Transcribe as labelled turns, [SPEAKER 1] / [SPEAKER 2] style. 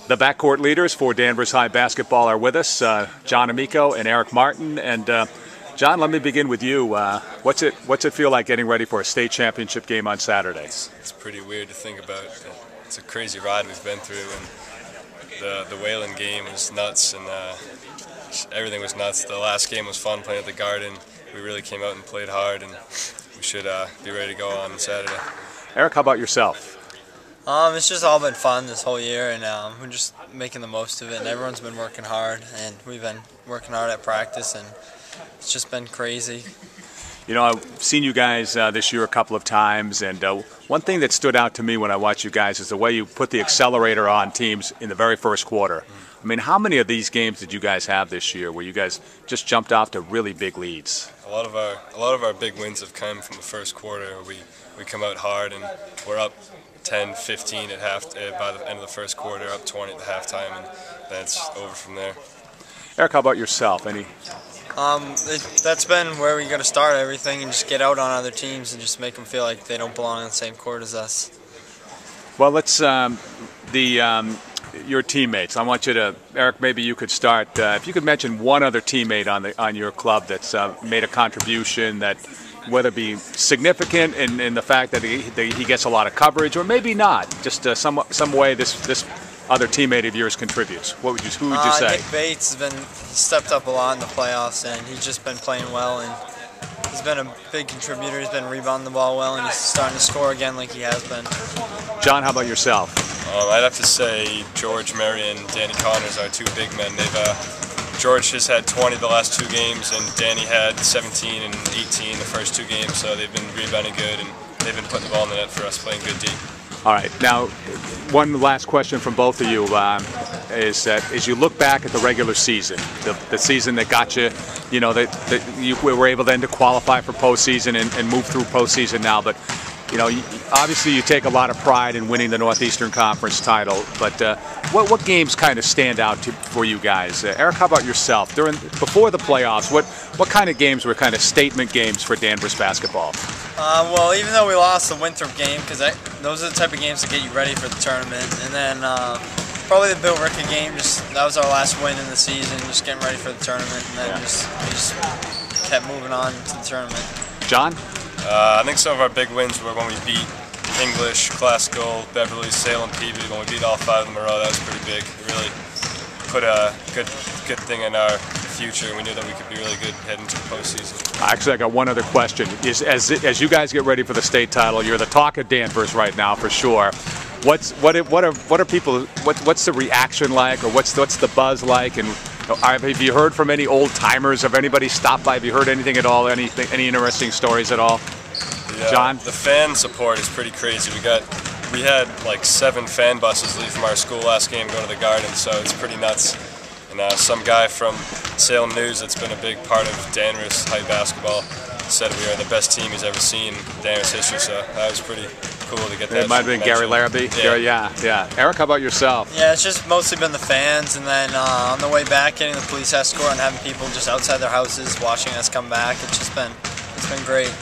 [SPEAKER 1] The backcourt leaders for Danvers High Basketball are with us, John Amico and Eric Martin. And John, let me begin with you. What's it feel like getting ready for a state championship game on Saturday?
[SPEAKER 2] It's pretty weird to think about. It's a crazy ride we've been through, and the Wayland game was nuts, and everything was nuts. The last game was fun playing at the Garden. We really came out and played hard, and we should be ready to go on Saturday.
[SPEAKER 1] Eric, how about yourself?
[SPEAKER 3] It's just all been fun this whole year, and we're just making the most of it, and everyone's been working hard, and we've been working hard at practice, and it's just been crazy.
[SPEAKER 1] You know, I've seen you guys this year a couple of times, and one thing that stood out to me when I watched you guys is the way you put the accelerator on teams in the very first quarter. I mean, how many of these games did you guys have this year where you guys just jumped off to really big leads?
[SPEAKER 2] A lot of our big wins have come from the first quarter. We come out hard, and we're up 10-15 by the end of the first quarter, up 20 at the halftime, and then it's over from there.
[SPEAKER 1] Eric, how about yourself? Any?
[SPEAKER 3] That's been where we got to start everything, and just get out on other teams and just make them feel like they don't belong on the same court as us.
[SPEAKER 1] Well, let's your teammates. I want you to, Eric. Maybe you could start. If you could mention one other teammate on your club that's made a contribution that, whether it be significant in the fact that he gets a lot of coverage, or maybe not, just some way this other teammate of yours contributes. Who would you say?
[SPEAKER 3] Nick Bates has stepped up a lot in the playoffs, and he's just been playing well, and he's been a big contributor. He's been rebounding the ball well, and he's starting to score again like he has been.
[SPEAKER 1] John, how about yourself?
[SPEAKER 2] I'd have to say George Murray and Danny Connors are two big men. George has had 20 the last two games, and Danny had 17 and 18 the first two games, so they've been rebounding good, and they've been putting the ball in the net for us, playing good deep.
[SPEAKER 1] All right. Now, one last question from both of you is that as you look back at the regular season, the season that got you, you know, that you were able then to qualify for postseason and move through postseason now, but you know, obviously you take a lot of pride in winning the Northeastern Conference title, but what games kind of stand out for you guys? Eric, how about yourself? Before the playoffs, what kind of games were kind of statement games for Danvers basketball?
[SPEAKER 3] Well, even though we lost the Winthrop game, because those are the type of games that get you ready for the tournament, and then probably the Bill Rickett game, that was our last win in the season, just getting ready for the tournament, and then we just kept moving on to the tournament.
[SPEAKER 1] John?
[SPEAKER 2] I think some of our big wins were when we beat English, Classical, Beverly, Salem, Peavey. When we beat all five of them in a row, that was pretty big. It really put a good thing in our future, and we knew that we could be really good heading to the postseason. Actually,
[SPEAKER 1] I got one other question. As you guys get ready for the state title, you're the talk of Danvers right now for sure. What's the reaction like, or what's the buzz like, and have you heard from any old timers? Have anybody stopped by? Have you heard anything at all? Any interesting stories at all?
[SPEAKER 2] Yeah,
[SPEAKER 1] John?
[SPEAKER 2] The fan support is pretty crazy. We had like 7 fan buses leave from our school last game going to the Garden, so it's pretty nuts. And some guy from Salem News that's been a big part of Danvers High Basketball said we are the best team he's ever seen in Danvers history, so that was pretty cool to get that.
[SPEAKER 1] It might have been Gary Larrabee. Yeah. Eric, how about yourself?
[SPEAKER 3] Yeah, it's just mostly been the fans, and then on the way back, getting the police escort and having people just outside their houses watching us come back. It's been great.